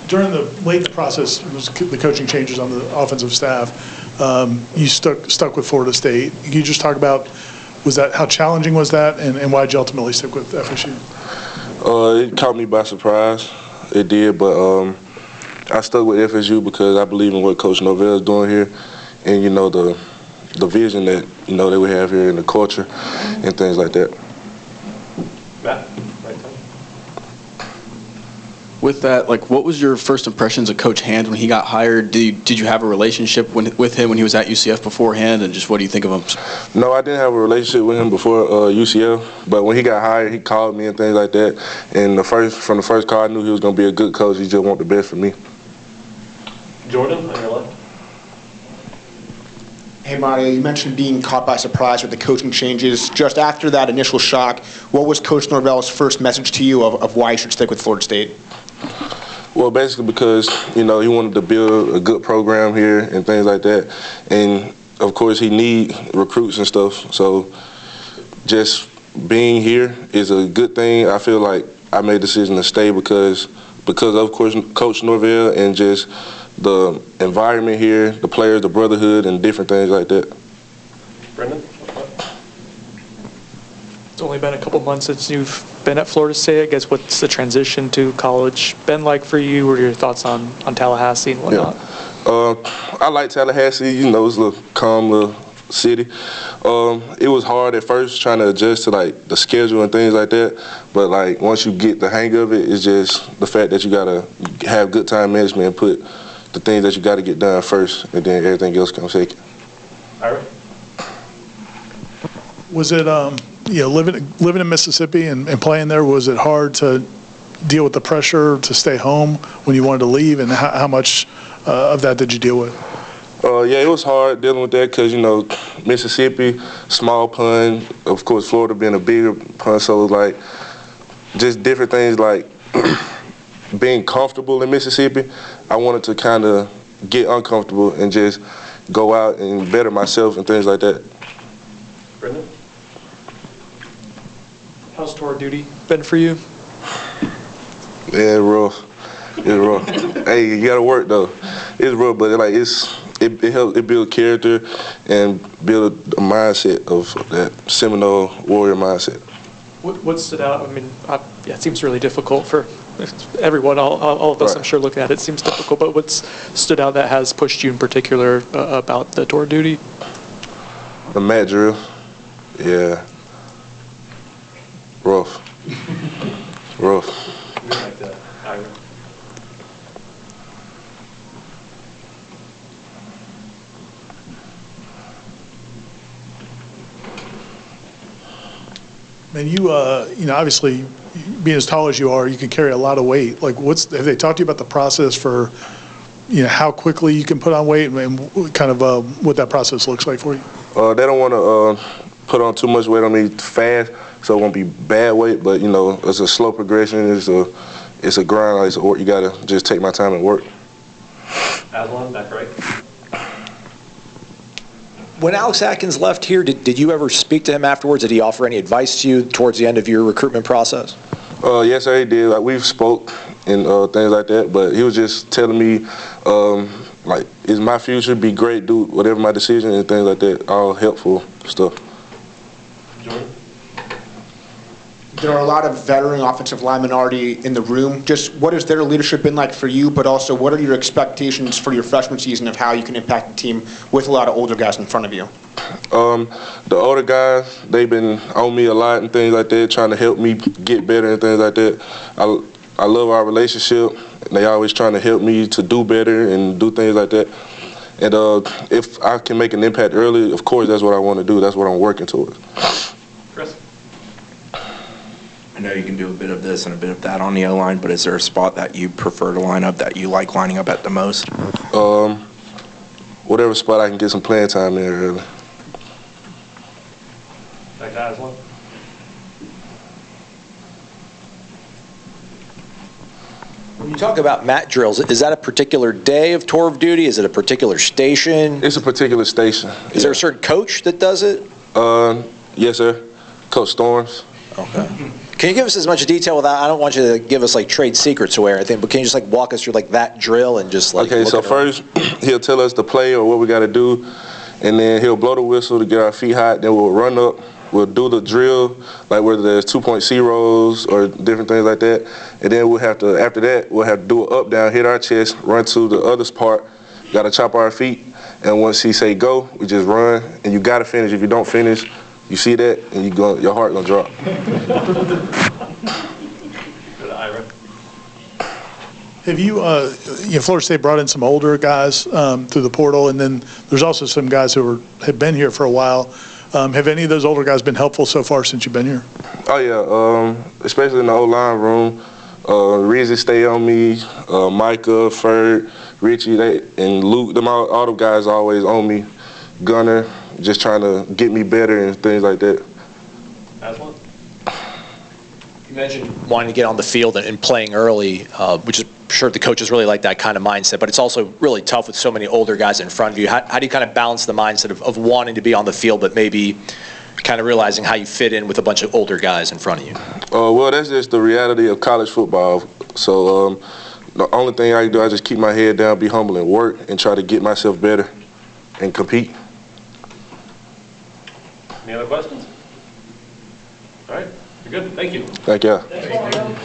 During the late process, was the coaching changes on the offensive staff. You stuck with Florida State. Can you just talk about how challenging was that, and why did you ultimately stick with FSU? It caught me by surprise. It did, but I stuck with FSU because I believe in what Coach Norvell is doing here, and the vision that that we have here, and the culture, and things like that. Matt, right side. With that, what was your first impressions of Coach Hand when he got hired? Did you have a relationship with him when he was at UCF beforehand, and just what do you think of him? No, I didn't have a relationship with him before UCF, but when he got hired, he called me and things like that. And from the first call, I knew he was going to be a good coach. He just wanted the best for me. Jordan, on your left. Hey, Mario, you mentioned being caught by surprise with the coaching changes. Just after that initial shock, what was Coach Norvell's first message to you of why you should stick with Florida State? Well, basically because, he wanted to build a good program here and things like that. And, of course, he need recruits and stuff. So just being here is a good thing. I feel like I made the decision to stay because of Coach Norvell and just the environment here, the players, the brotherhood, and different things like that. Brendan? It's only been a couple months since you've been at Florida State. I guess what's the transition to college been like for you? What are your thoughts on Tallahassee and whatnot? Yeah. I like Tallahassee. It's a little calm little city. It was hard at first trying to adjust to the schedule and things like that. But once you get the hang of it, it's just the fact that you gotta have good time management and put the things that you got to get done first, and then everything else comes second. Ira? Was it living in Mississippi and playing there, was it hard to deal with the pressure to stay home when you wanted to leave, and how much of that did you deal with? Yeah, it was hard dealing with that because, Mississippi, small pond, of course Florida being a bigger pond, so just different things being comfortable in Mississippi. I wanted to kind of get uncomfortable and just go out and better myself and things like that. Brendan? How's tour duty been for you? Yeah, rough. It's rough. Hey, you gotta work though. It's rough, but it helps. It builds character and build a mindset of that Seminole warrior mindset. What stood out? I mean, it seems really difficult for everyone. All of us, right. I'm sure, looking at it, seems difficult. But what's stood out that has pushed you in particular about the tour duty? The mat drill. Yeah. Rough. Rough. We like that. Ira? And you obviously, being as tall as you are, you can carry a lot of weight. Have they talked to you about the process for, how quickly you can put on weight and kind of what that process looks like for you? They don't want to put on too much weight on me fast, so it won't be bad weight. But it's a slow progression. It's a grind. You gotta just take my time and work. Aslan, back right. When Alex Atkins left here, did you ever speak to him afterwards? Did he offer any advice to you towards the end of your recruitment process? Yes, sir, he did. We've spoke and things like that, but he was just telling me, it's my future, be great, do whatever my decision and things like that, all helpful stuff. Jordan? There are a lot of veteran offensive linemen already in the room. Just what has their leadership been like for you, but also what are your expectations for your freshman season of how you can impact the team with a lot of older guys in front of you? The older guys, they've been on me a lot and things like that, trying to help me get better and things like that. I love our relationship. They always trying to help me to do better and do things like that. And if I can make an impact early, of course, that's what I want to do. That's what I'm working towards. Chris? I know you can do a bit of this and a bit of that on the O-line, but is there a spot that you prefer to line up, that you like lining up at the most? Whatever spot I can get some playing time in early. Back to Aslan? When you talk about mat drills, is that a particular day of tour of duty? Is it a particular station? It's a particular station. Is there a certain coach that does it? Yes, sir. Coach Storms. Okay. Can you give us as much detail without, I don't want you to give us like trade secrets away or anything, but can you just like walk us through like that drill and just like. Okay, so first he'll tell us the play or what we got to do, and then he'll blow the whistle to get our feet hot. Then we'll run up, we'll do the drill, like whether there's 2-point zeros or different things like that. And then we'll have to, after that, we'll have to do an up, down, hit our chest, run to the other part, got to chop our feet. And once he say go, we just run, and you got to finish. If you don't finish, you see that, and your heart gonna drop. Go to Ira. Have you, Florida State brought in some older guys through the portal, and then there's also some guys who have been here for a while. Have any of those older guys been helpful so far since you've been here? Oh yeah, especially in the O-line room. Rizzy stay on me, Micah, Ferd, Richie, and Luke, all the guys always on me. Gunner, just trying to get me better and things like that. Aswan? You mentioned wanting to get on the field and playing early, which is sure the coaches really like that kind of mindset, but it's also really tough with so many older guys in front of you. How do you kind of balance the mindset of wanting to be on the field, but maybe kind of realizing how you fit in with a bunch of older guys in front of you? Well, that's just the reality of college football. So the only thing I can do, I just keep my head down, be humble, and work, and try to get myself better and compete. Any other questions? All right, you're good. Thank you. Thank you. Thank you.